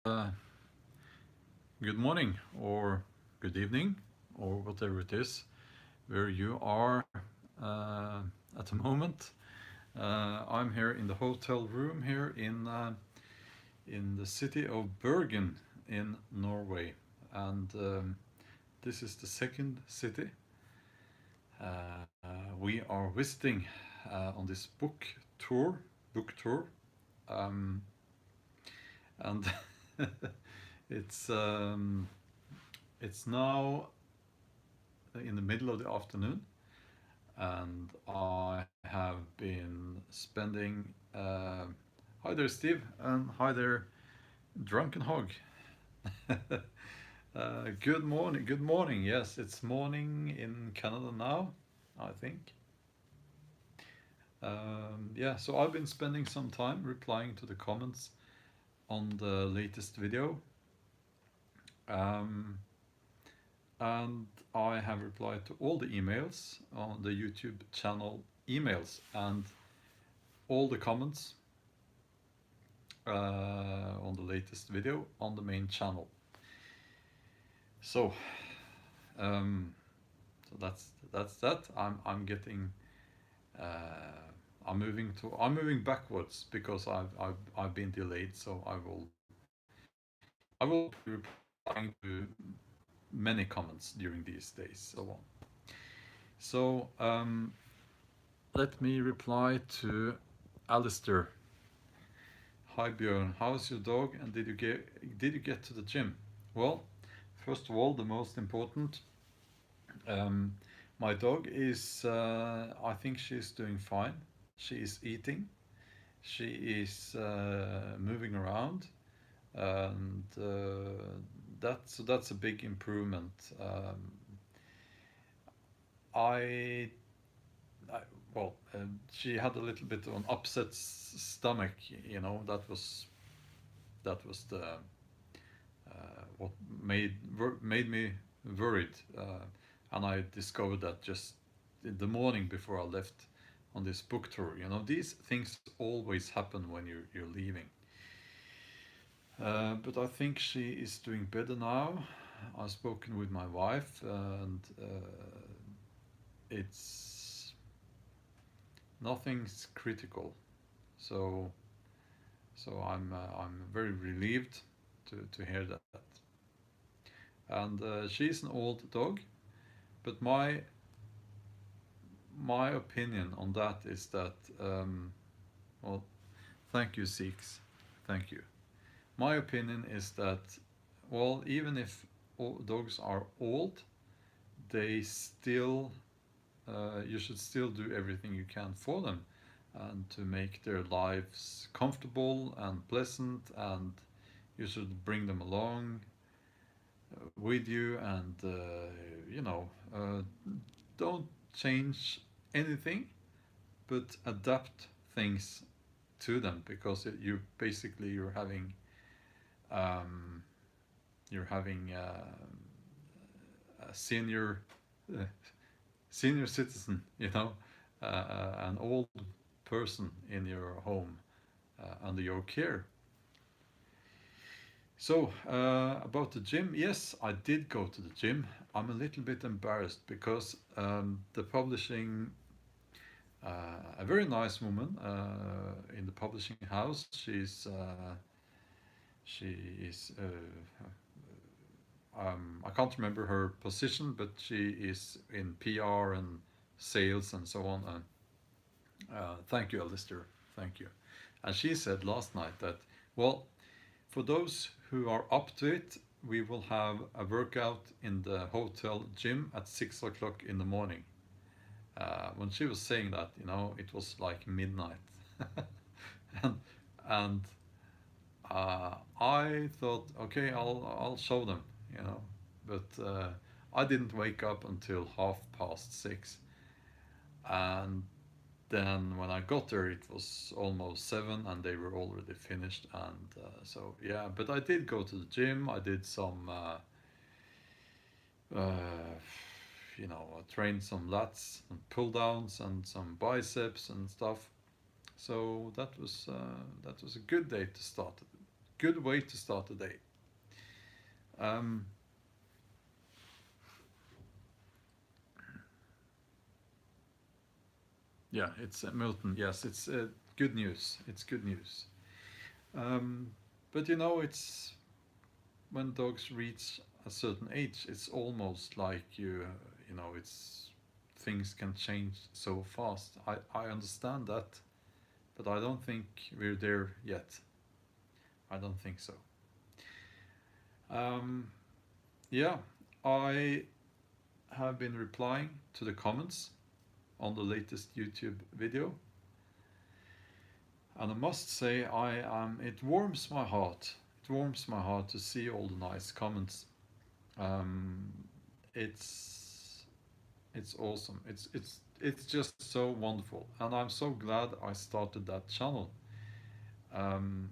Good morning or good evening or whatever it is where you are at the moment. I'm here in the hotel room here in the city of Bergen in Norway, and this is the second city we are visiting on this book tour, um, and it's um, it's now in the middle of the afternoon, and I have been spending. Hi there, Steve, and hi there, Drunken Hog. Good morning. Good morning. Yes, it's morning in Canada now, I think. Yeah, so I've been spending some time replying to the comments on the latest video. Um, and I have replied to all the emails on the YouTube channel emails and all the comments on the latest video on the main channel. So, um, so that's that. I'm getting I'm moving backwards because I've been delayed. So I will be replying to many comments during these days. So on. So let me reply to Alistair. Hi Björn, how's your dog and did you get to the gym? Well, first of all, the most important, um, my dog is I think she's doing fine. She is eating, she is moving around, and that's a big improvement. I, I well, she had a little bit of an upset stomach, you know. That was the what made me worried, and I discovered that just in the morning before I left on this book tour. You know, these things always happen when you're leaving. But I think she is doing better now. I've spoken with my wife, and it's nothing's critical. So I'm very relieved to hear that. And she's an old dog, but my opinion on that is that well, thank you, Sikhs, thank you. My opinion is that, well, even if dogs are old, they still you should still do everything you can for them and to make their lives comfortable and pleasant, and you should bring them along with you, and you know, don't change anything but adapt things to them, because you basically um, you're having a uh, senior citizen, you know, an old person in your home under your care. So about the gym, yes, I did go to the gym. I'm a little bit embarrassed because the publishing, a very nice woman in the publishing house. She is I can't remember her position, but she is in PR and sales and so on. And thank you, Alistair. Thank you. And she said last night that, well, for those who are up to it, we will have a workout in the hotel gym at 6 o'clock in the morning. When she was saying that, you know, it was like midnight. and and I thought, okay, I'll show them, you know, but I didn't wake up until 6:30, and then when I got there, it was almost 7, and they were already finished. And so yeah, but I did go to the gym. I did some, uh, you know, I trained some lats and pull downs and some biceps and stuff. So that was a good day to start. good way to start the day. Um, yeah, it's Milton. Yes, it's good news. It's good news. Um, but you know, it's when dogs reach a certain age, it's almost like you know, it's things can change so fast. I understand that, but I don't think we're there yet. I don't think so. Um, yeah, I have been replying to the comments on the latest YouTube video, and I must say, it warms my heart. It warms my heart to see all the nice comments. Um, it's it's awesome. It's just so wonderful, and I'm so glad I started that channel. Um,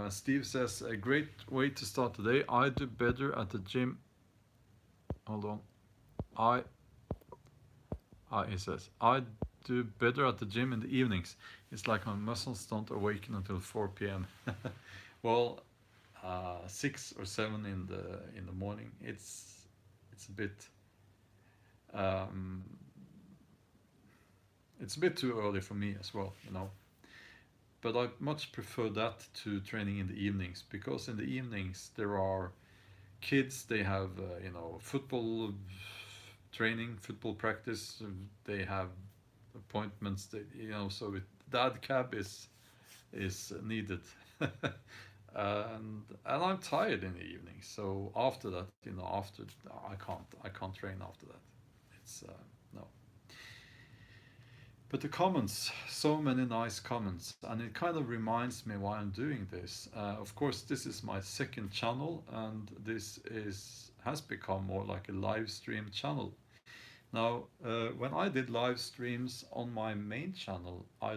Steve says a great way to start the day. I do better at the gym. Hold on. I he says I do better at the gym in the evenings. It's like my muscles don't awaken until 4 p.m. Well, 6 or 7 in the morning. It's a bit um, it's a bit too early for me as well, you know. But I much prefer that to training in the evenings, because in the evenings there are kids. They have you know, football training, football practice. They have appointments. That, you know, so dad cab is needed. And I'm tired in the evening. So after that, you know, after I can't train after that. It's no. But the comments, so many nice comments, and it kind of reminds me why I'm doing this. Of course, this is my second channel, and this is has become more like a live stream channel. Now, when I did live streams on my main channel, I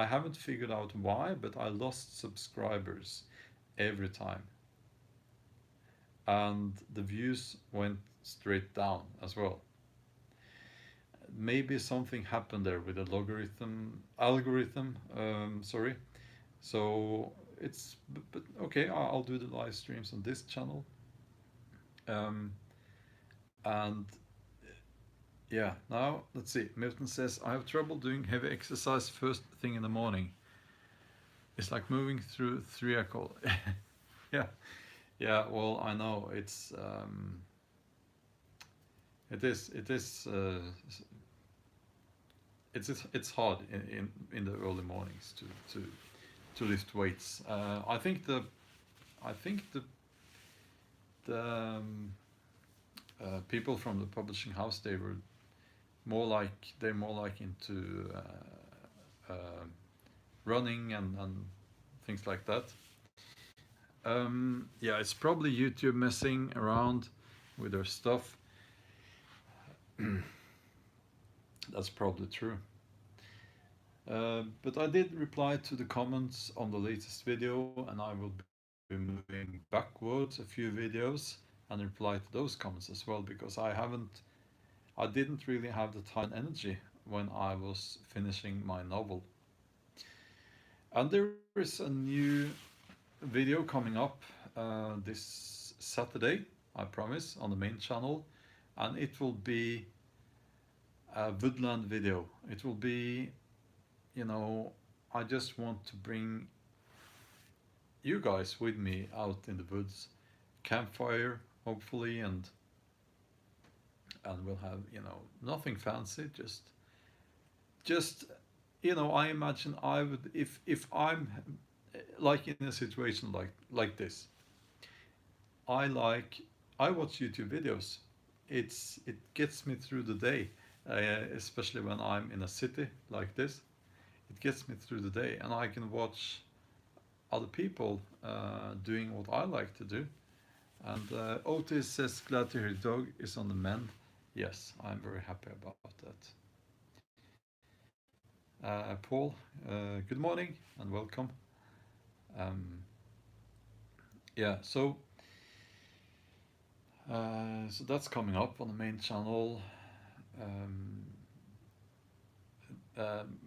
haven't figured out why, but I lost subscribers every time, and the views went straight down as well. Maybe something happened there with the logarithm algorithm. Sorry. So but okay. I'll do the live streams on this channel. Um, and yeah, now let's see. Milton says I have trouble doing heavy exercise first thing in the morning. It's like moving through treacle. Yeah, yeah. Well, I know it's hard in the early mornings to lift weights. I think the people from the publishing house, they're more like into running and things like that. Yeah, it's probably YouTube messing around with their stuff. That's probably true. But I did reply to the comments on the latest video, and I will be moving backwards a few videos and reply to those comments as well, because I didn't really have the time and energy when I was finishing my novel. And there is a new video coming up this Saturday, I promise, on the main channel, and it will be a woodland video. It will be, you know, I just want to bring you guys with me out in the woods, campfire hopefully, and we'll have, you know, nothing fancy, just you know, I imagine I would, if I'm like in a situation like this, I like I watch YouTube videos. It gets me through the day, especially when I'm in a city like this. It gets me through the day, and I can watch other people doing what I like to do. And Otis says, glad to hear the dog is on the mend. Yes, I'm very happy about that. Paul, good morning and welcome. Um, yeah, so that's coming up on the main channel. Um,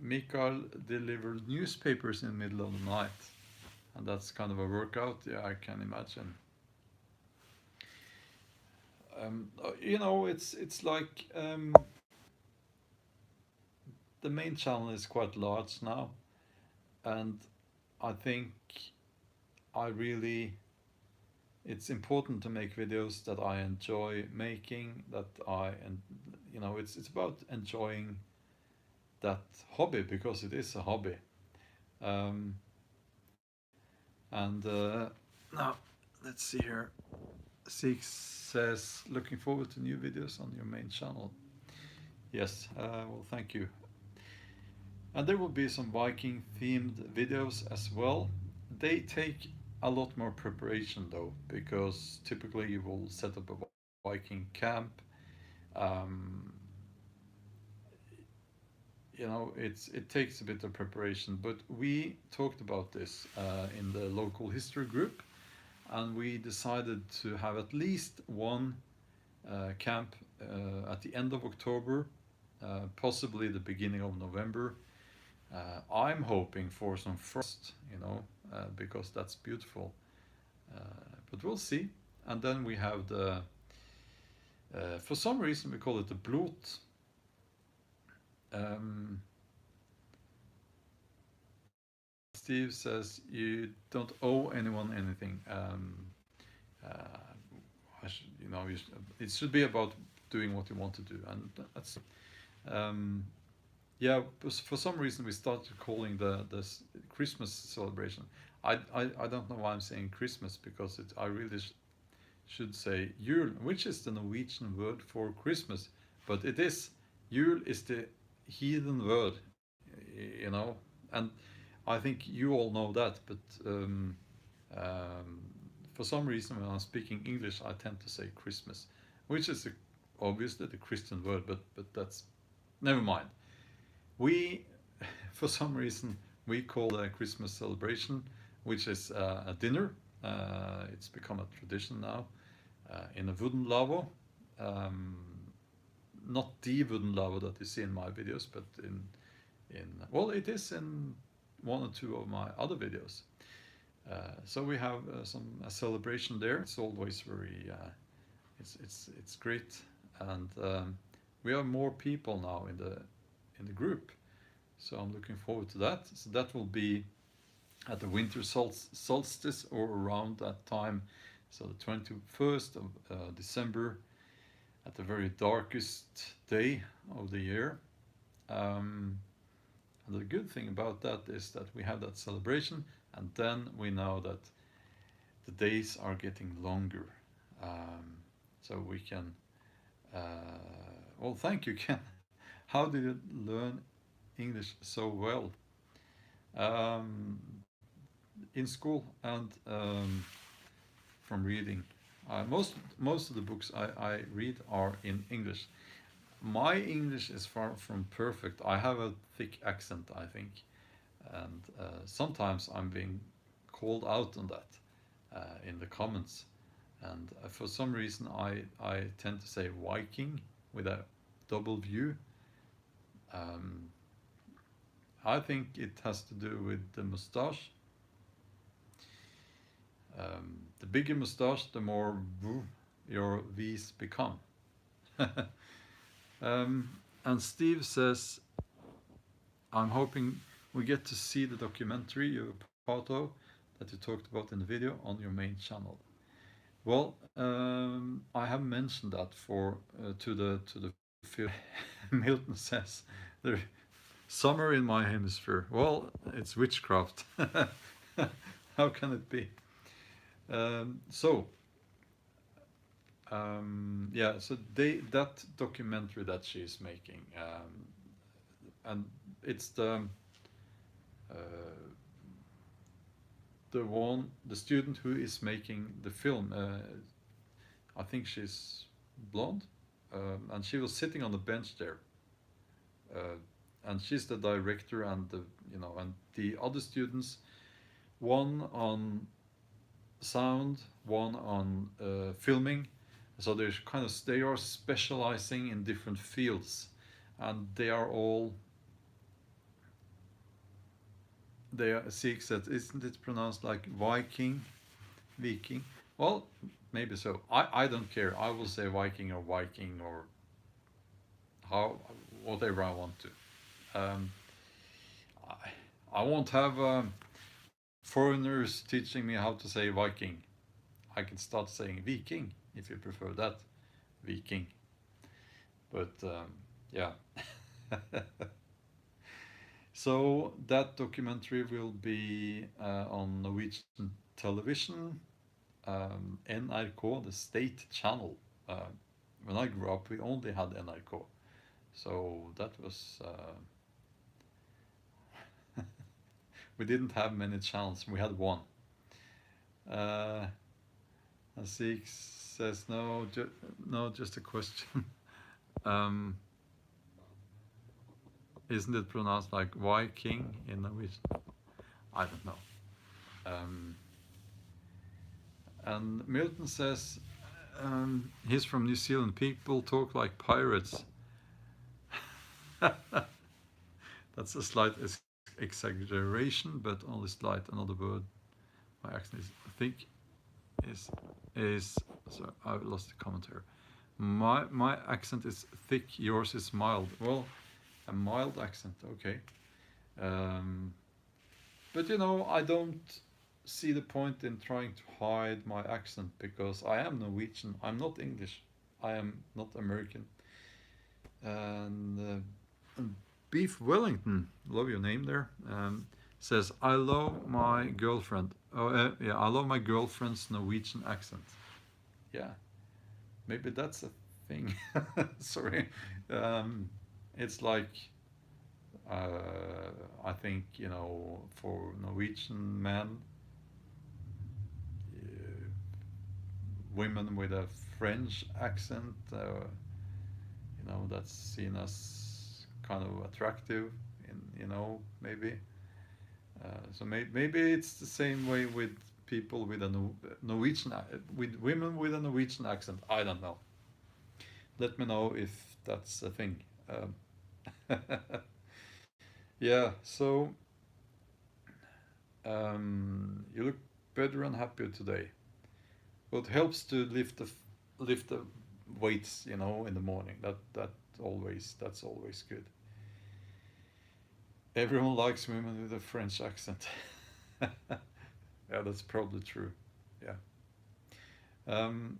Mikael delivered newspapers in the middle of the night, and that's kind of a workout. Yeah, I can imagine. You know, it's like the main channel is quite large now, and I think I really it's important to make videos that I enjoy making. That I and you know, it's about enjoying that hobby because it is a hobby. Um, and now let's see here. Six says looking forward to new videos on your main channel. Yes, well, thank you. And there will be some Viking themed videos as well. They take a lot more preparation though, because typically you will set up a Viking camp. Um, you know, it takes a bit of preparation, but we talked about this in the local history group, and we decided to have at least one camp at the end of October, possibly the beginning of November. I'm hoping for some frost, you know, because that's beautiful. Uh, but we'll see. And then we have the, for some reason, we call it the Blot. Um, Steve says you don't owe anyone anything. Uh, you know, it should be about doing what you want to do, and that's. Um, yeah, for some reason we started calling the Christmas celebration. I don't know why I'm saying Christmas because I really should say Jul, which is the Norwegian word for Christmas, but it is Jul is the heathen word, you know, and I think you all know that, but um, for some reason when I'm speaking English, I tend to say Christmas, which is obviously the Christian word, but that's never mind. We, for some reason, we call the Christmas celebration, which is a dinner. It's become a tradition now in a wooden lavabo. Um, Not the wooden lavabo that you see in my videos, but in well, it is in one or two of my other videos. So we have some a celebration there. It's always very it's great, and we have more people now in the group. So I'm looking forward to that. So that will be at the winter solstice or around that time. So the 21st of December, at the very darkest day of the year. Um, and the good thing about that is that we have that celebration, and then we know that the days are getting longer. Um, so we can. Uh, well, thank you, Ken. How did you learn English so well? Um, in school and from reading. Most of the books I read are in English. My English is far from perfect. I have a thick accent, I think, and sometimes I'm being called out on that in the comments. And for some reason, I tend to say Viking with a double view. Um, I think it has to do with the mustache. The bigger mustache, the more your V's become. um, and Steve says, I'm hoping we get to see the documentary you're part of that you talked about in the video on your main channel. Well, I have mentioned that for to the film. Milton says the summer in my hemisphere. Well, it's witchcraft. How can it be? So yeah, so that documentary that she's making, and it's uh, the student who is making the film. I think she's blonde, and she was sitting on the bench there, uh, and she's the director, and and the other students, one on sound, one on filming. So they are specializing in different fields, and they are all they are Sikhs that isn't it pronounced like Viking? Well, maybe so. I don't care. I will say Viking or Viking or how whatever I want to. Um, I, I won't have foreigners teaching me how to say Viking. I can start saying Viking if you prefer that. Viking. But yeah. So that documentary will be on Norwegian television, NRK, the state channel. Uh, when I grew up, we only had NRK, so that was we didn't have many channels. We had one. Uh, Six says no, no, just a question. um, isn't it pronounced like Viking in Norwegian? I don't know. Um, and Milton says he's from New Zealand. People talk like pirates. That's a slight exaggeration, but only slight. Another word. My accent is thick. Is so I lost the comment here. My accent is thick. Yours is mild. Well, a mild accent. Okay. Um, but you know, I don't see the point in trying to hide my accent because I am Norwegian. I'm not English. I am not American. And Beef Wellington, love your name there, says, I love my girlfriend. Oh, yeah, I love my girlfriend's Norwegian accent. Yeah, maybe that's a thing. Sorry. Um, it's like, I think, you know, for Norwegian men, uh, women with a French accent, you know, that's seen as kind of attractive, you know, maybe. Maybe it's the same way with people with a Norwegian, with women with a Norwegian accent. I don't know. Let me know if that's a thing. Yeah. So you look better and happier today. Well, it helps to lift the weights, you know, in the morning. That's always good. Everyone likes women with a French accent. Yeah, that's probably true. Yeah. Um,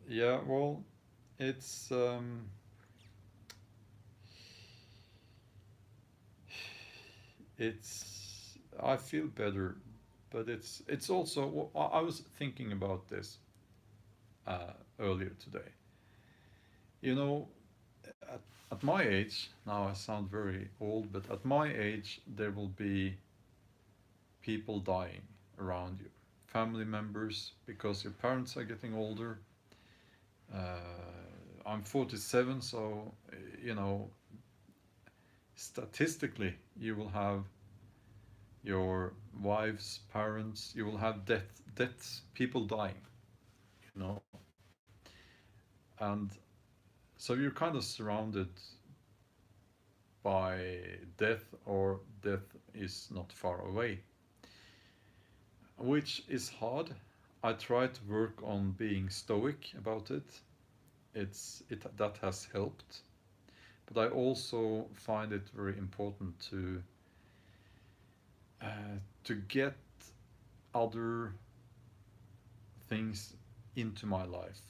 yeah. Well, it's it's. I feel better, but it's also. I was thinking about this earlier today. You know, at my age now, I sound very old, but at my age, there will be people dying around you, family members, because your parents are getting older. I'm 47, so you know, statistically, you will have your wife's parents. You will have deaths, people dying. You know, and so you're kind of surrounded by death, or death is not far away, which is hard. I try to work on being stoic about it. It that has helped, but I also find it very important to get other things into my life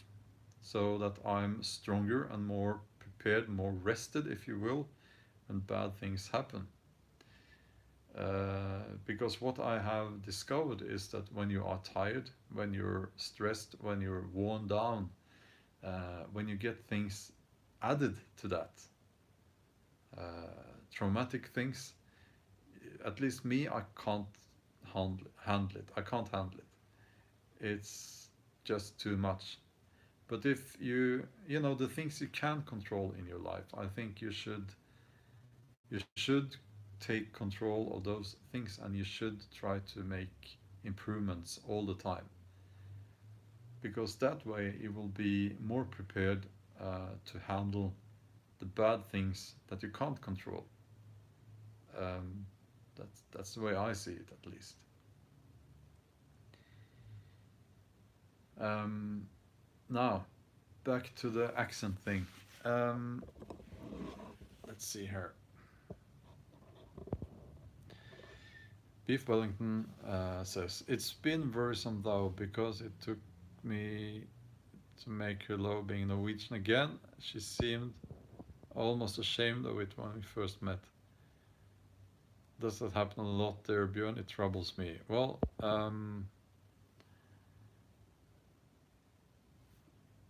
so that I'm stronger and more prepared, more rested, if you will, when bad things happen. Because what I have discovered is that when you are tired, when you're stressed, when you're worn down, when you get things added to that, uh, traumatic things, at least me, I can't handle it. I can't handle it. It's just too much. But if you know, the things you can control in your life, I think you should take control of those things, and you should try to make improvements all the time, because that way you will be more prepared to handle the bad things that you can't control. Um, That's the way I see it, at least. Now, back to the accent thing. Um, let's see here. Beef Wellington says, it's been worrisome though, because it took me to make her love being Norwegian again. She seemed almost ashamed of it when we first met. Does that happen a lot there, Björn? It troubles me. Well,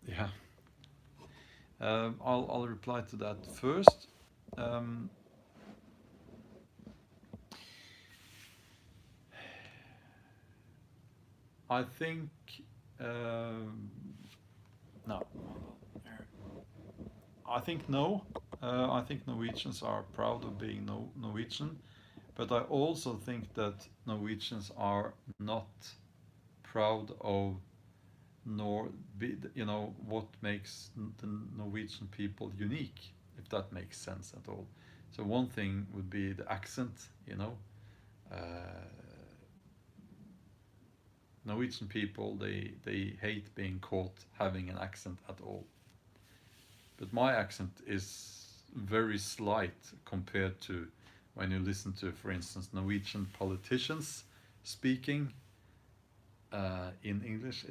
yeah. I'll reply to that first. I think no. I think no. I think Norwegians are proud of being Norwegian, but I also think that Norwegians are not proud of what makes the Norwegian people unique, if that makes sense at all. So one thing would be the accent, Norwegian people, they hate being caught having an accent at all. But my accent is very slight compared to when you listen to, for instance, Norwegian politicians speaking in English.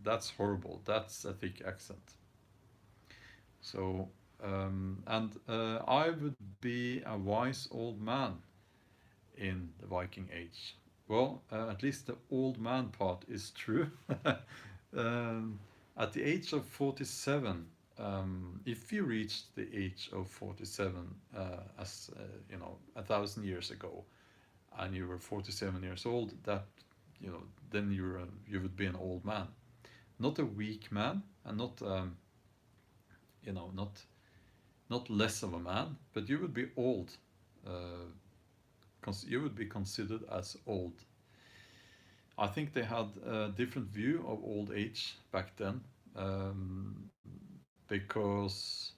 That's horrible. That's a thick accent. So I would be a wise old man in the Viking Age. Well, at least the old man part is true. At the age of 47, if you reached the age of 47 as 1,000 years ago, and you were 47 years old, that then you would be an old man, not a weak man, and not less of a man, but you would be old. You would be considered as old. I think they had a different view of old age back then, because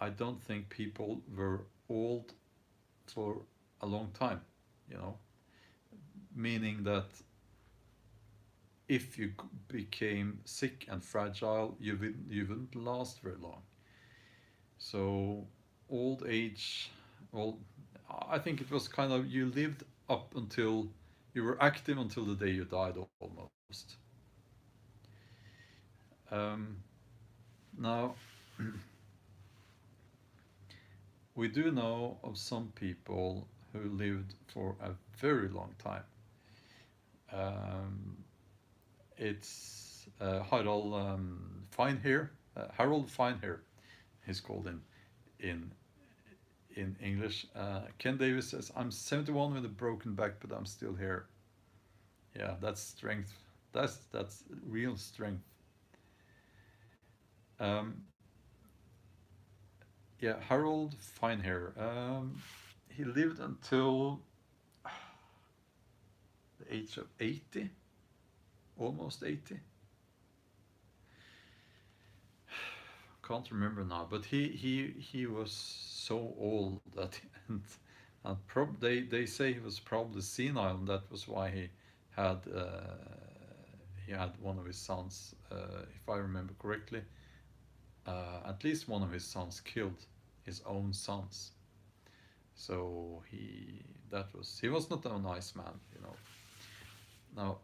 I don't think people were old for a long time, meaning that if you became sick and fragile, you wouldn't last very long. So old age, well, I think it was kind of, you lived up until you were active until the day you died, almost. Now, we do know of some people who lived for a very long time. It's Harald Finehair. Harold Finehair, he's called in English. Ken Davis says, I'm 71 with a broken back, but I'm still here. Yeah, that's strength. That's real strength. Yeah, Harold Finehair. He lived until the age of 80, almost 80. Can't remember now, but he was so old that they say he was probably senile, and that was why he had one of his sons, if I remember correctly. At least one of his sons killed his own sons. So he was not a nice man, Now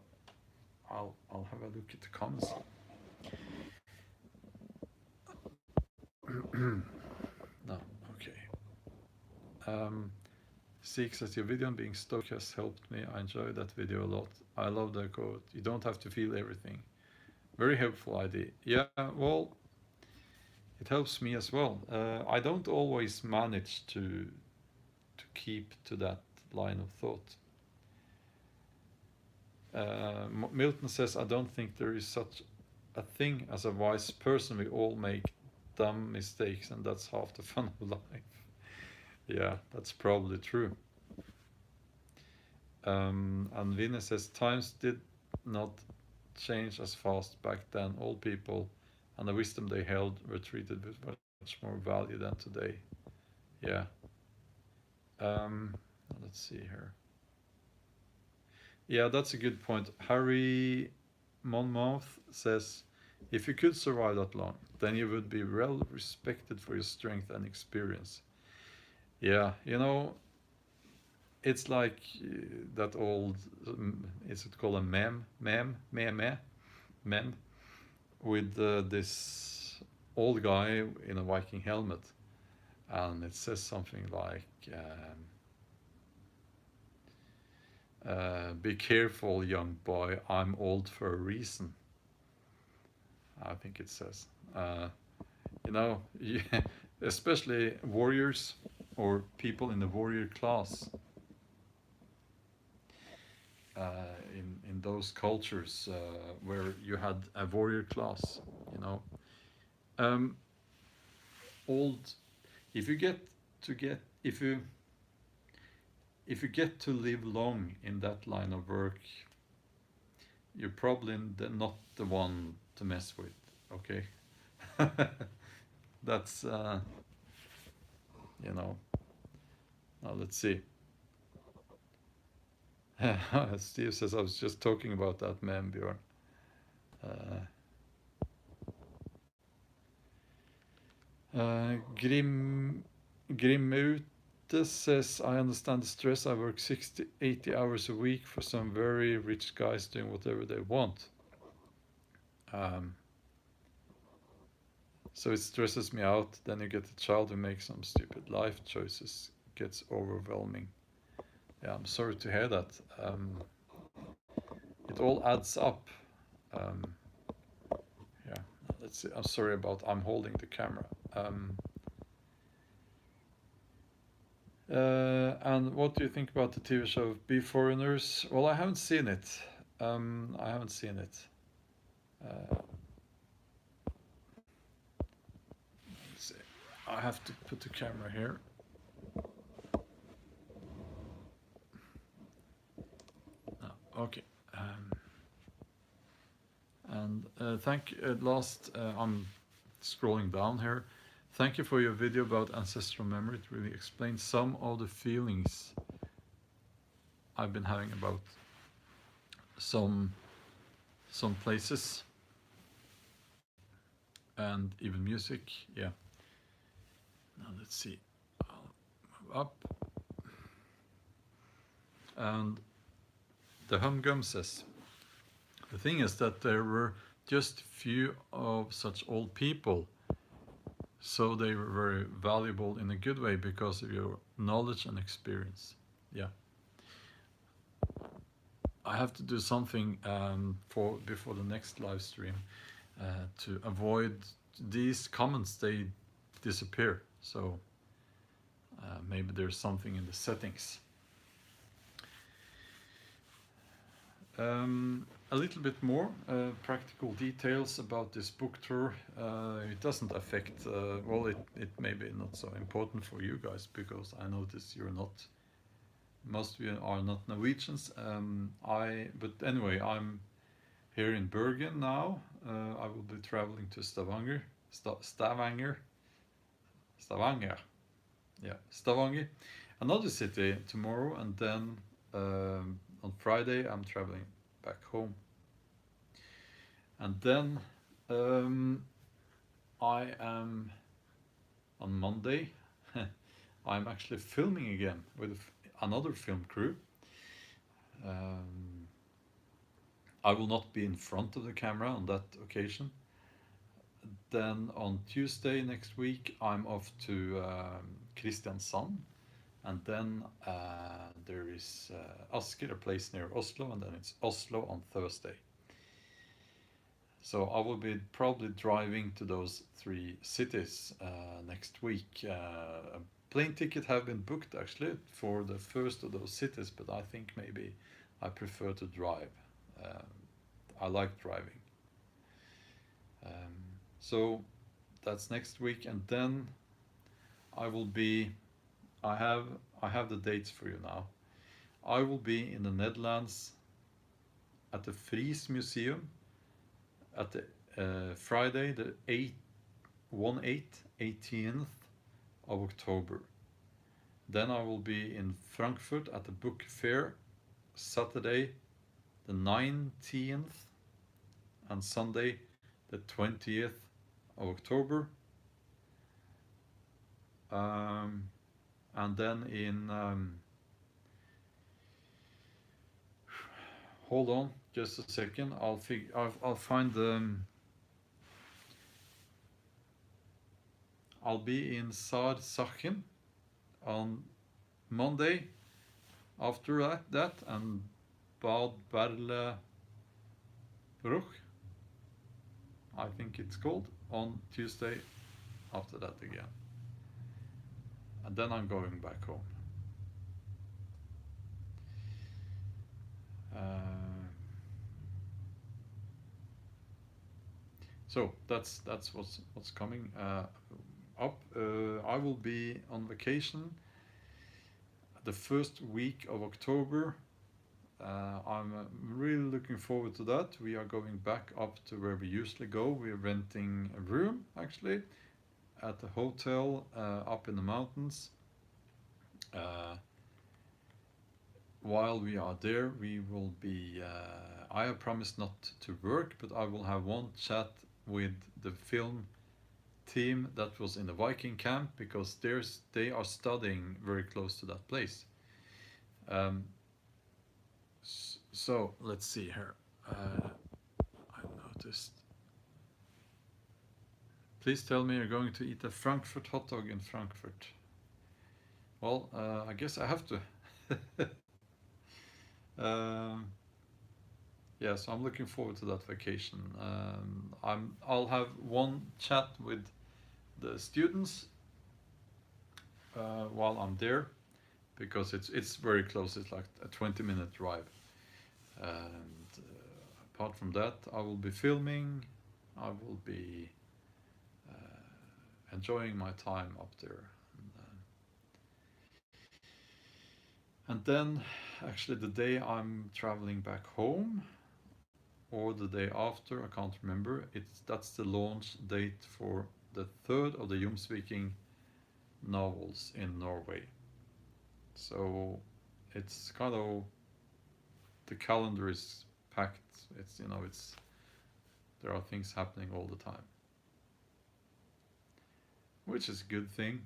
I'll have a look at the comments. No, okay. Seek says, your video on being stoic has helped me. I enjoy that video a lot. I love the quote, you don't have to feel everything. Very helpful idea. Yeah, well, it helps me as well. I don't always manage to keep to that line of thought. Milton says, I don't think there is such a thing as a wise person. We all make dumb mistakes, and that's half the fun of life. Yeah, that's probably true. And Vinny says, times did not change as fast back then. Old people and the wisdom they held were treated with much more value than today. Yeah. let's see here. Yeah, that's a good point. Harry Monmouth says, if you could survive that long, then you would be well respected for your strength and experience. Yeah, you know, it's like that old, is it called a meme, with this old guy in a Viking helmet, and it says something like, "Be careful, young boy. I'm old for a reason." I think it says. You know, especially warriors or people in the warrior class. In those cultures where you had a warrior class, you know, um, old. If you get to get if you get to live long in that line of work, you're probably not the one to mess with. Okay, that's you know. Now let's see. Steve says I was just talking about that man, Bjorn. Uh, Grimute says, I understand the stress. I work 60, 80 hours a week for some very rich guys doing whatever they want. So it stresses me out. Then you get a child who makes some stupid life choices. It gets overwhelming. Yeah, I'm sorry to hear that. It all adds up. Um, yeah, let's see. I'm sorry about I'm holding the camera. And what do you think about the TV show Be Foreigners? Well, I haven't seen it. I haven't seen it. Let's see. I have to put the camera here. Oh, okay. And last, I'm scrolling down here. Thank you for your video about ancestral memory. It really explains some of the feelings I've been having about some places and even music. Yeah. Now let's see. I'll move up. And the Humgum says, the thing is that there were just few of such old people, so they were very valuable in a good way because of your knowledge and experience. Yeah. I have to do something before the next live stream to avoid these comments. They disappear. So maybe there's something in the settings. A little bit more practical details about this book tour. It doesn't affect, well, it may be not so important for you guys because I notice you're not, most of you are not Norwegians. But anyway, I'm here in Bergen now. I will be traveling to Stavanger. Stavanger. Yeah, Stavanger. Another city tomorrow, and then on Friday I'm traveling back home. And then I am on Monday. I'm actually filming again with another film crew. I will not be in front of the camera on that occasion. Then on Tuesday next week I'm off to Kristiansand, and then there is Asker, a place near Oslo, and then it's Oslo on Thursday. So I will be probably driving to those three cities next week. A plane ticket have been booked actually for the first of those cities, but I think maybe I prefer to drive. I like driving. So that's next week, and then I will be. I have the dates for you now. I will be in the Netherlands at the Fries Museum at the Friday, the 18th of October. Then I will be in Frankfurt at the book fair Saturday the 19th and Sunday the 20th of October. And then in hold on just a second. I'll find the. I'll be in Saarsachen on Monday. After that and Bad Berlebruch, I think it's called, on Tuesday. After that again, and then I'm going back home. So that's what's coming up. I will be on vacation the first week of October. I'm really looking forward to that. We are going back up to where we usually go. We're renting a room actually at a hotel up in the mountains. While we are there, we will be. I have promised not to work, but I will have one chat with the film team that was in the Viking camp because they are studying very close to that place. So let's see here. I noticed. Please tell me you're going to eat a Frankfurt hot dog in Frankfurt. Well, I guess I have to. Yeah, so I'm looking forward to that vacation. I'll have one chat with the students while I'm there, because it's very close. It's like a 20-minute drive. And apart from that, I will be filming. I will be enjoying my time up there. And then, actually, the day I'm traveling back home, or the day after, I can't remember. That's the launch date for the third of the Jomsviking novels in Norway. So it's kind of, the calendar is packed. It's there are things happening all the time, which is a good thing,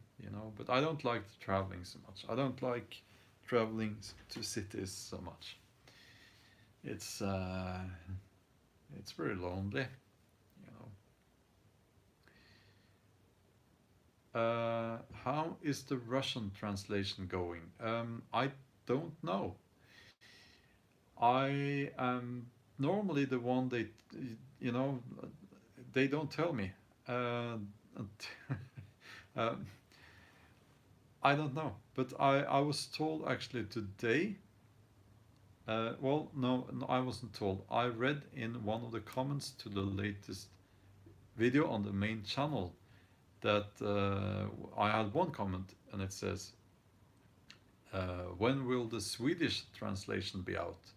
But I don't like traveling so much. I don't like traveling to cities so much. It's very lonely, How is the Russian translation going? I don't know. I am normally the one they don't tell me. I don't know, but I was told actually today. Well, no, I wasn't told. I read in one of the comments to the latest video on the main channel that I had one comment, and it says, when will the Swedish translation be out?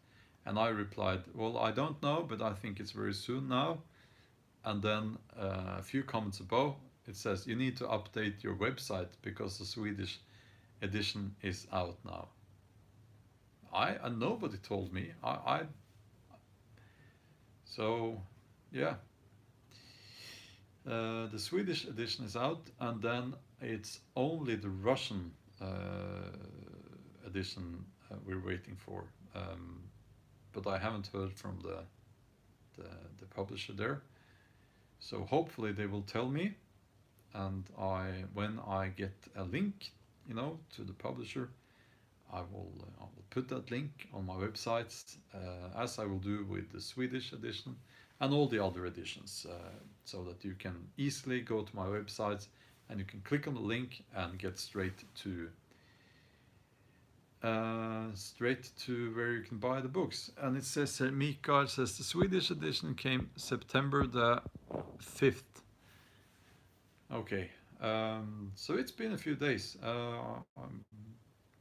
And I replied, well, I don't know, but I think it's very soon now. And then a few comments above, it says, you need to update your website because the Swedish edition is out now. And nobody told me. So, yeah. The Swedish edition is out, and then it's only the Russian edition we're waiting for. But I haven't heard from the publisher there. So hopefully they will tell me, and when I get a link, to the publisher, I will put that link on my websites, as I will do with the Swedish edition and all the other editions, so that you can easily go to my websites and you can click on the link and get straight to where you can buy the books. And it says here, Mikael says the Swedish edition came September the 5th. Okay, so it's been a few days.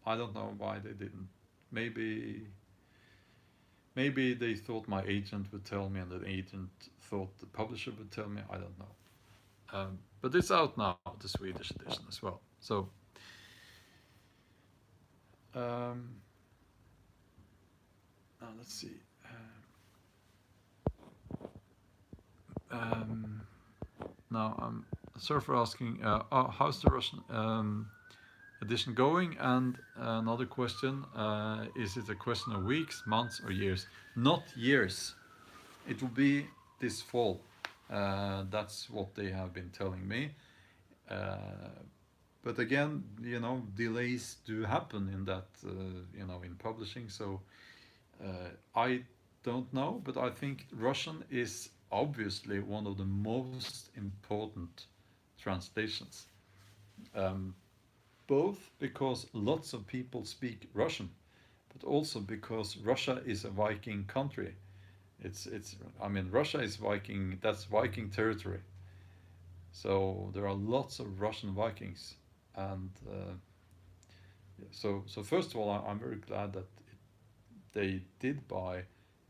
I don't know why they didn't. Maybe they thought my agent would tell me, and the agent thought the publisher would tell me. I don't know. But it's out now, the Swedish edition as well. So Um, let's see. Um, Now, sorry for asking, how's the Russian edition going? And another question, is it a question of weeks, months, or years? Not years. It will be this fall. That's what they have been telling me. But again, delays do happen in that, in publishing. So I don't know, but I think Russian is obviously one of the most important translations. Um, Both because lots of people speak Russian, but also because Russia is a Viking country. I mean, Russia is Viking, that's Viking territory. So there are lots of Russian Vikings. And so first of all, I'm very glad that they did buy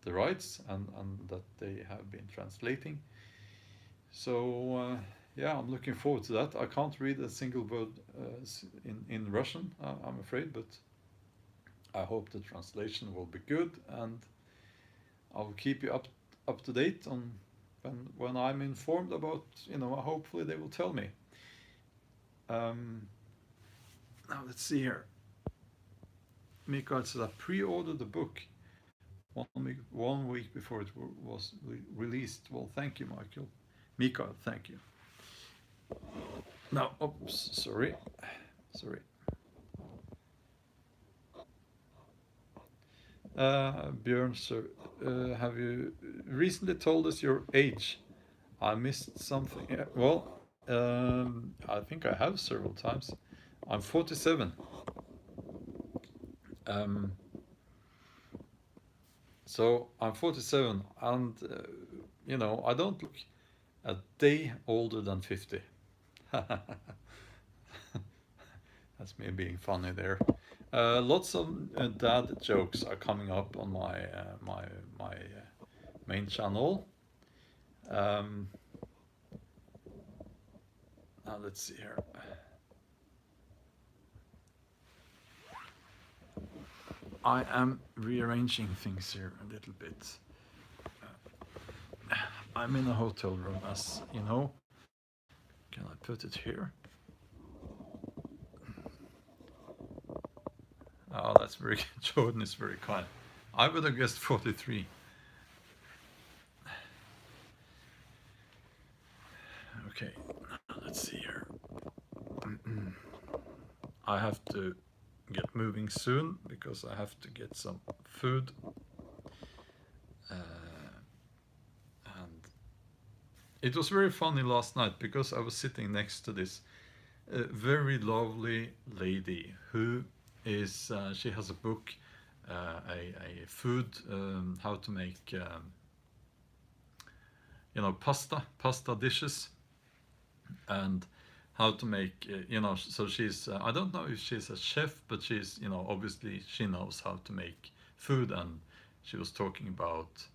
the rights and that they have been translating. So yeah, I'm looking forward to that. I can't read a single word in Russian, I'm afraid, but I hope the translation will be good, and I'll keep you up to date on when I'm informed about. Hopefully they will tell me. Um, Now let's see here. Mikael says I pre-ordered the book 1 week before it was released. Well, thank you, Michael. Mikael, thank you. Now, oops, sorry. Björn, sir, have you recently told us your age? I missed something. Well, I think I have several times. I'm 47. So I'm 47, and I don't look a day older than 50. That's me being funny there. Lots of dad jokes are coming up on my main channel. Now let's see here. I am rearranging things here a little bit. I'm in a hotel room, as you know. Can I put it here? Oh, that's very good. Jordan is very kind. I would have guessed 43. Okay, let's see here. I have to get moving soon because I have to get some food. And it was very funny last night because I was sitting next to this very lovely lady who is, she has a book, a food, how to make, pasta dishes, and how to make, so she's, I don't know if she's a chef, but she's, obviously she knows how to make food, and she was talking about,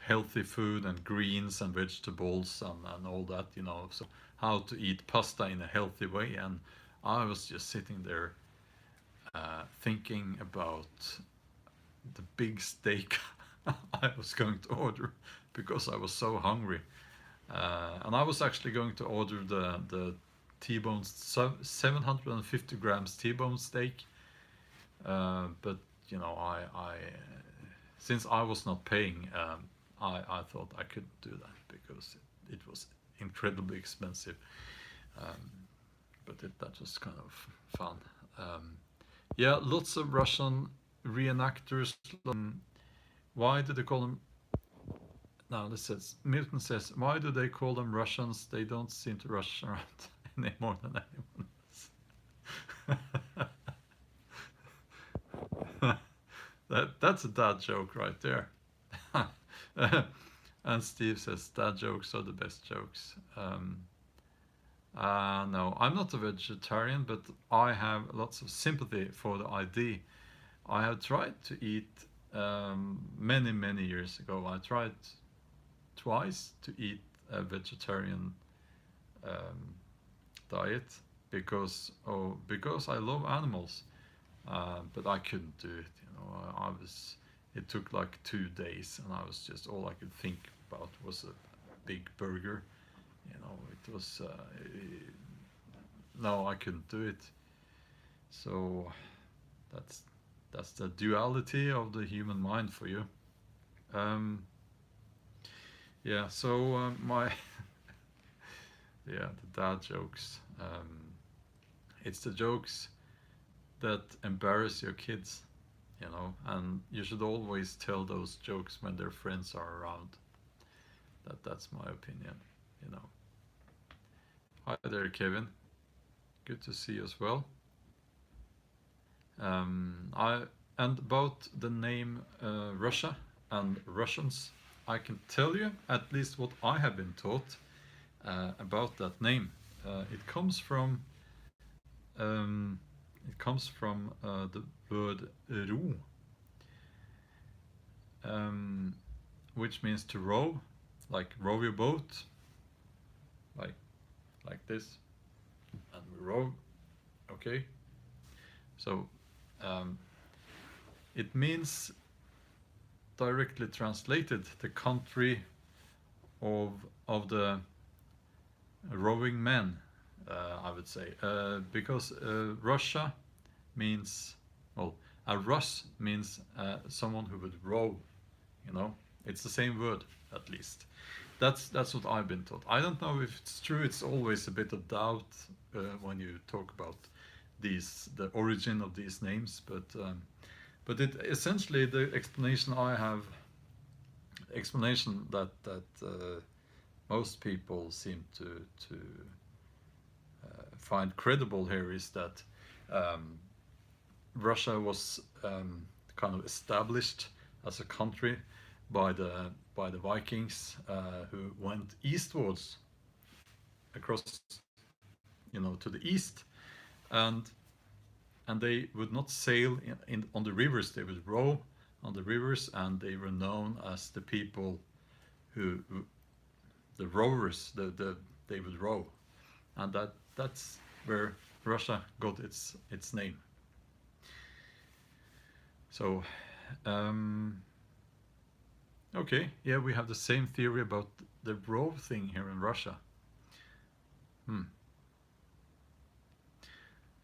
healthy food and greens and vegetables and all that, so how to eat pasta in a healthy way. And I was just sitting there thinking about the big steak I was going to order because I was so hungry. And I was actually going to order the T-bone, 750 grams T-bone steak. But I since I was not paying, I thought I couldn't do that because it was incredibly expensive. But that was kind of fun. Yeah, lots of Russian reenactors. Why do they call them? Now this says, Milton says, why do they call them Russians? They don't seem to rush around any more than anyone else. That's a dad joke right there. And Steve says, dad jokes are the best jokes. No, I'm not a vegetarian, but I have lots of sympathy for the idea. I have tried to eat many years ago. I tried twice to eat a vegetarian diet because I love animals, but I couldn't do it. It took like 2 days, and I was just all I could think about was a big burger. It was no, I couldn't do it. So that's that's the duality of the human mind for you. Um, yeah. So my yeah, the dad jokes. It's the jokes that embarrass your kids, and you should always tell those jokes when their friends are around. That's my opinion. You know. Hi there, Kevin. Good to see you as well. I and about the name Russia and Russians, I can tell you at least what I have been taught about that name. It comes from um, the word ro, um, which means to row, like row your boat, like this, and we row. Okay, so um, it means directly translated the country of the rowing men, I would say, because Russia means, well, a Russ means someone who would row. It's the same word at least. That's what I've been taught. I don't know if it's true. It's always a bit of doubt when you talk about the origin of these names, but it essentially the explanation that most people seem to find credible here is that Russia was kind of established as a country by the Vikings who went eastwards across, to the east, and they would not sail on the rivers. They would row on the rivers, and they were known as the people who the rowers. They would row, and that's where Russia got its name. So, okay, yeah, we have the same theory about the row thing here in Russia.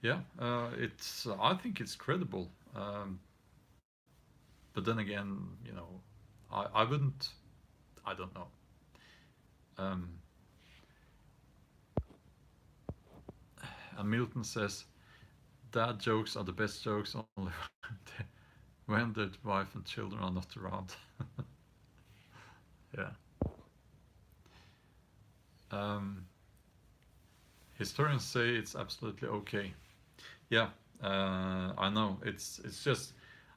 Yeah, I think it's credible, but then again, I wouldn't. I don't know. And Milton says, "Dad jokes are the best jokes only when the wife and children are not around." Yeah. Historians say it's absolutely okay. Yeah, I know. It's just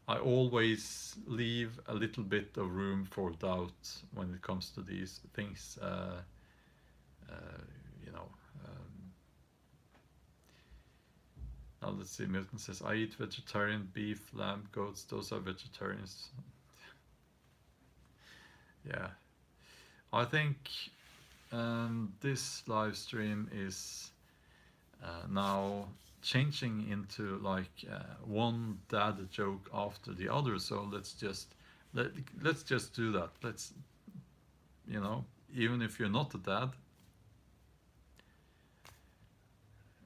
I always leave a little bit of room for doubt when it comes to these things. You know. Now let's see. Milton says, "I eat vegetarian beef, lamb, goats. Those are vegetarians." Yeah, I think this live stream is now changing into like one dad joke after the other. So let's just do that. Let's, even if you're not a dad,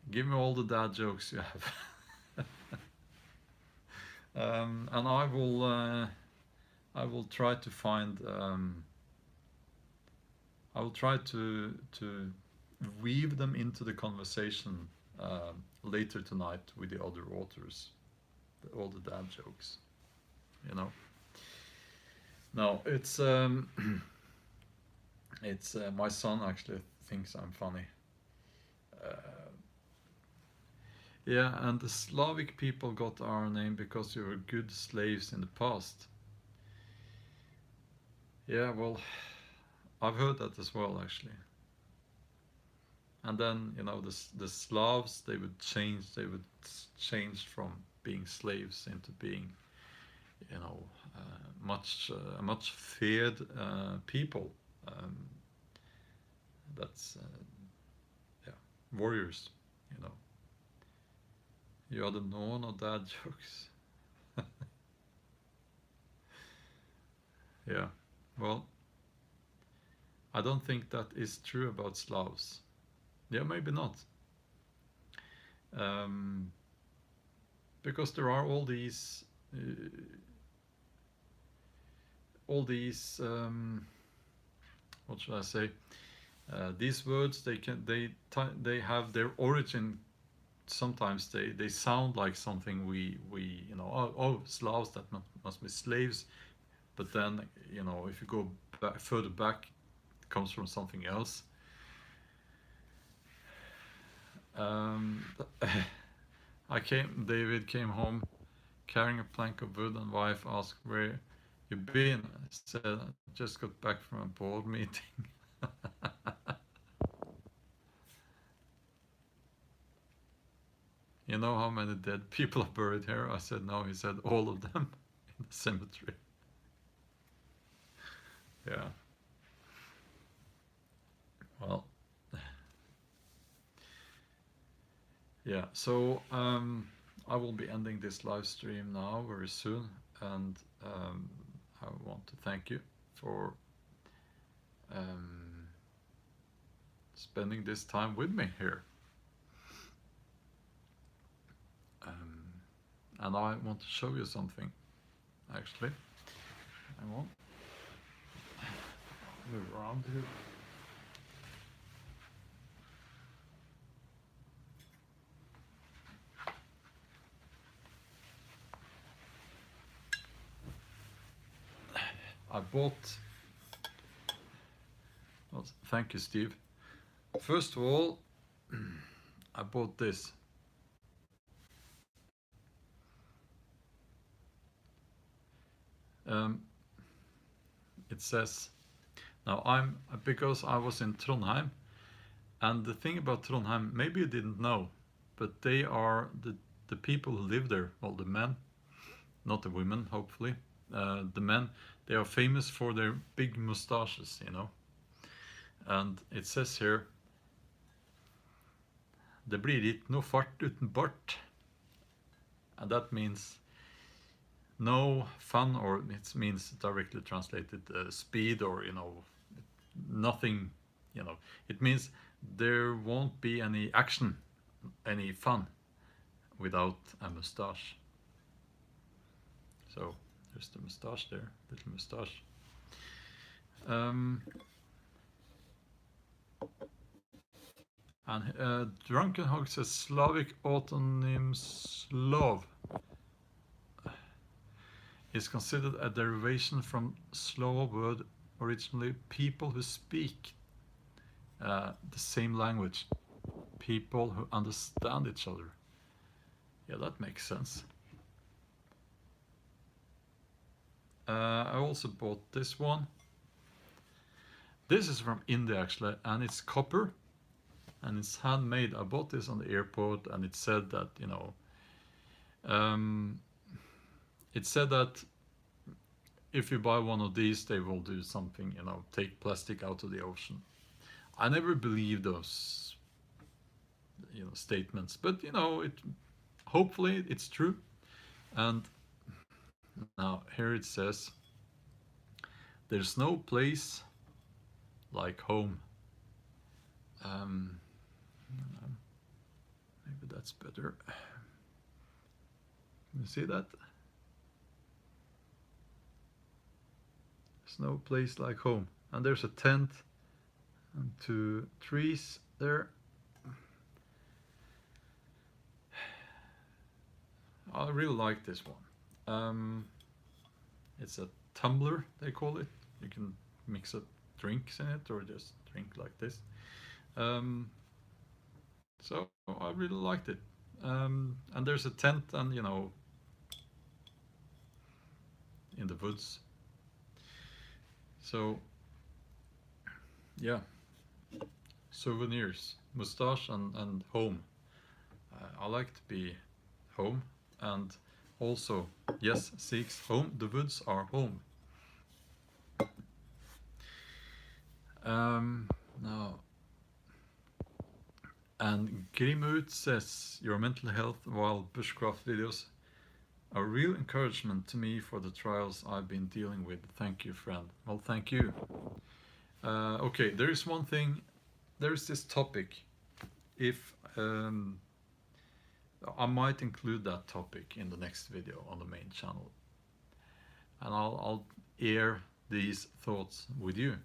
give me all the dad jokes you have. And I will try to find I will try to weave them into the conversation later tonight with the other authors, all the dad jokes. No, it's it's my son actually thinks I'm funny. Yeah, and the Slavic people got our name because we were good slaves in the past. Yeah, well, I've heard that as well, actually. And then the Slavs they would change from being slaves into being much feared people. That's yeah, warriors. You are the known of dad jokes. Yeah, well, I don't think that is true about Slavs. Yeah, maybe not. Um, because there are all these what should I say? These words they have their origin. Sometimes they sound like something we oh Slavs that must be slaves, but then if you go further back, it comes from something else. Um, David came home carrying a plank of wood, and wife asked where you been. I said I just got back from a board meeting. You know how many dead people are buried here? I said no. He said all of them in the cemetery. Yeah. Well, yeah. So I will be ending this live stream now very soon, and I want to thank you for um, spending this time with me here. And I want to show you something, actually. I won't move around here. I bought. Well, thank you, Steve. First of all, I bought this. It says, now because I was in Trondheim, and the thing about Trondheim, maybe you didn't know, but they are the people who live there, well, the men, not the women, hopefully. The men, they are famous for their big mustaches, And it says here, det blir ikke noe fart uten bart. And that means no fun, or it means directly translated speed, or nothing. It means there won't be any action, any fun without a mustache. So there's the mustache there, little mustache. And Drunken Hog says Slavic autonym Slav is considered a derivation from Slav word originally people who speak the same language, people who understand each other. Yeah, that makes sense. I also bought this one. This is from India actually, and it's copper, and it's handmade. I bought this on the airport, and it said that it said that if you buy one of these, they will do something, take plastic out of the ocean. I never believe those, statements, but hopefully it's true. And now here it says, "There's no place like home." Maybe that's better. Can you see that? There's no place like home. And there's a tent and 2 trees there. I really like this one. It's a tumbler, they call it. You can mix up drinks in it, or just drink like this. So I really liked it. And there's a tent, and in the woods. So yeah, souvenirs, mustache, and home. I like to be home, and also, yes, Sikhs, home. The woods are home. Now, And Grimut says, your mental health while bushcraft videos are a real encouragement to me for the trials I've been dealing with. Thank you, friend. Well, thank you. Okay, there is one thing, there is this topic. If I might include that topic in the next video on the main channel, and I'll air these thoughts with you.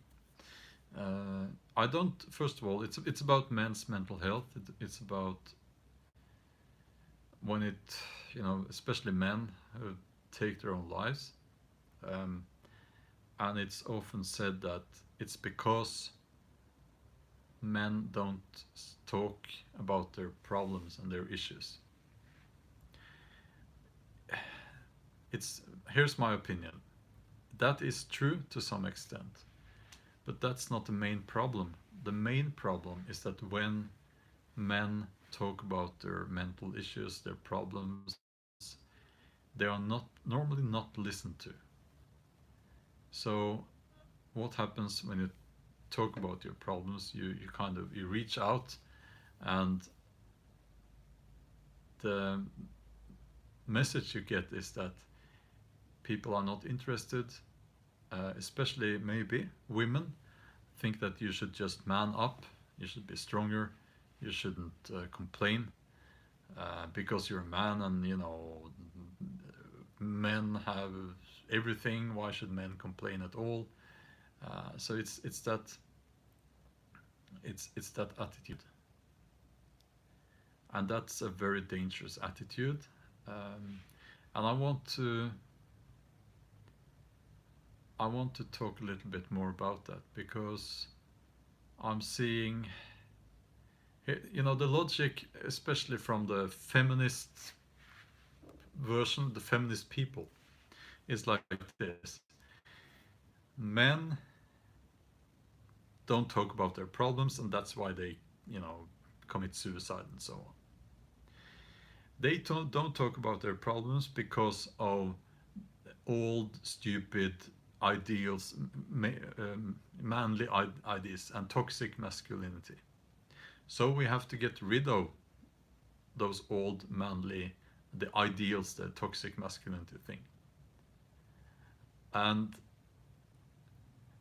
I don't. First of all, it's about men's mental health. It's about when it, especially men who take their own lives, and it's often said that it's because men don't talk about their problems and their issues. Here's my opinion. That is true to some extent, but that's not the main problem. The main problem is that when men talk about their mental issues, their problems, they are normally not listened to. So what happens when you talk about your problems? You reach out, and the message you get is that people are not interested, especially maybe women think that you should just man up, you should be stronger, you shouldn't complain because you're a man, and men have everything, why should men complain at all? So it's that attitude, and that's a very dangerous attitude, and I want to talk a little bit more about that, because I'm seeing, the logic, especially from the feminist version, the feminist people, is like this. Men don't talk about their problems, and that's why they, commit suicide and so on. They don't talk about their problems because of old, stupid ideals, manly ideas, and toxic masculinity. So we have to get rid of those old manly, the ideals, the toxic masculinity thing. And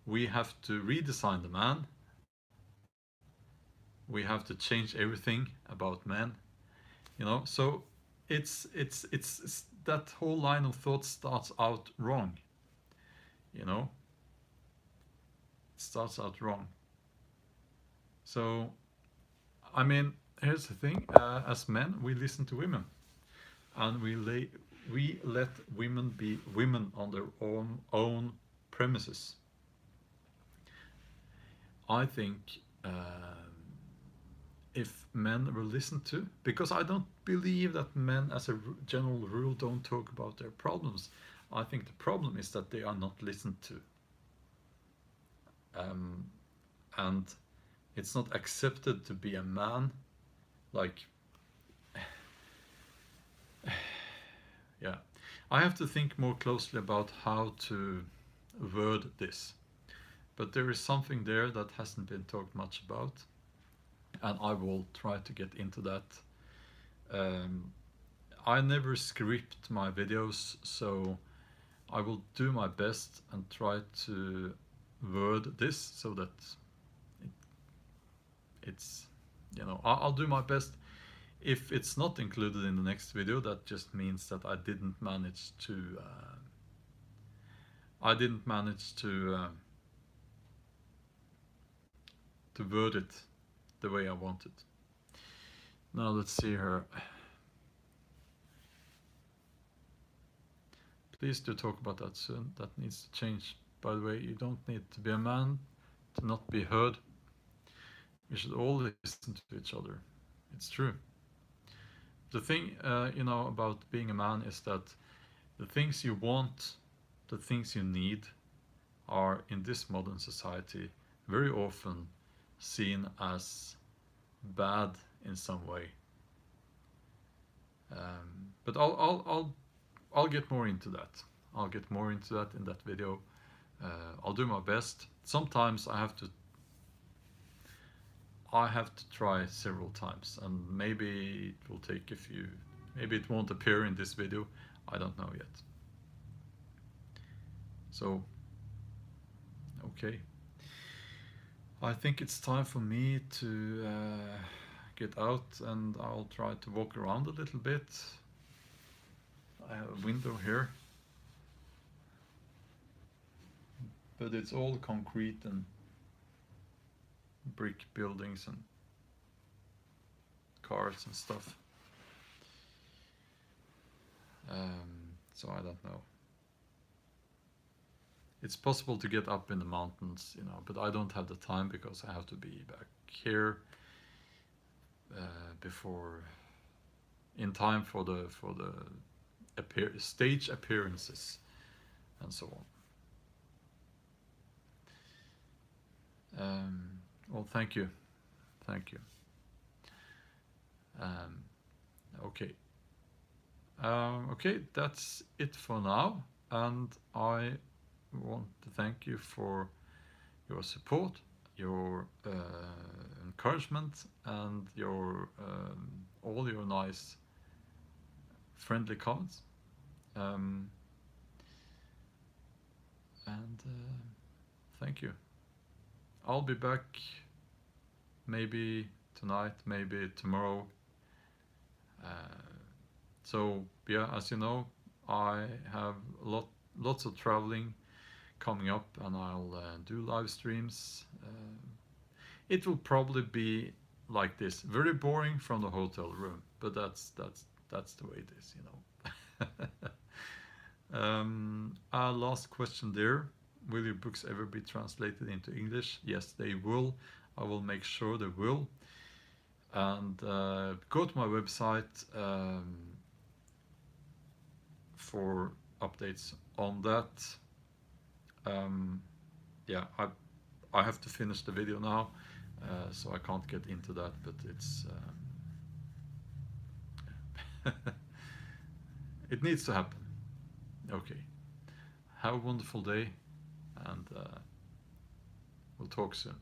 we have to redesign the man. We have to change everything about men. So it's that whole line of thought starts out wrong. It starts out wrong. So, here's the thing: as men, we listen to women, and we let women be women on their own premises. I think if men were listened to, because I don't believe that men, as a general rule, don't talk about their problems. I think the problem is that they are not listened to. And it's not accepted to be a man. Yeah. I have to think more closely about how to word this. But there is something there that hasn't been talked much about, and I will try to get into that. I never script my videos, so I will do my best and try to word this so that it's, I'll do my best. If it's not included in the next video, that just means that I didn't manage to word it the way I wanted. Now let's see here. Please do talk about that soon. That needs to change. By the way, you don't need to be a man to not be heard. We should all listen to each other. It's true. The thing, about being a man is that the things you want, the things you need, are in this modern society very often seen as bad in some way. But I'll get more into that. I'll get more into that in that video. I'll do my best. Sometimes I I have to try several times, and maybe it will take a few, maybe it won't appear in this video, I don't know yet. So, okay. I think it's time for me to get out, and I'll try to walk around a little bit. I have a window here, but it's all concrete and brick buildings and cars and stuff. So I don't know. It's possible to get up in the mountains, you know, but I don't have the time because I have to be back here before, in time for the stage appearances and so on. Well, thank you. Okay. Okay, that's it for now, and I want to thank you for your support, your encouragement, and your all your nice, friendly comments. And thank you. I'll be back maybe tonight, maybe tomorrow. So yeah, as you know, I have lots of traveling coming up, and I'll do live streams. It will probably be like this, very boring from the hotel room, but that's the way it is, you know. Last question there. Will your books ever be translated into English? Yes, they will. I will make sure they will. And go to my website for updates on that. Yeah, I have to finish the video now, so I can't get into that, but it's it needs to happen. Okay. Have a wonderful day, and we'll talk soon.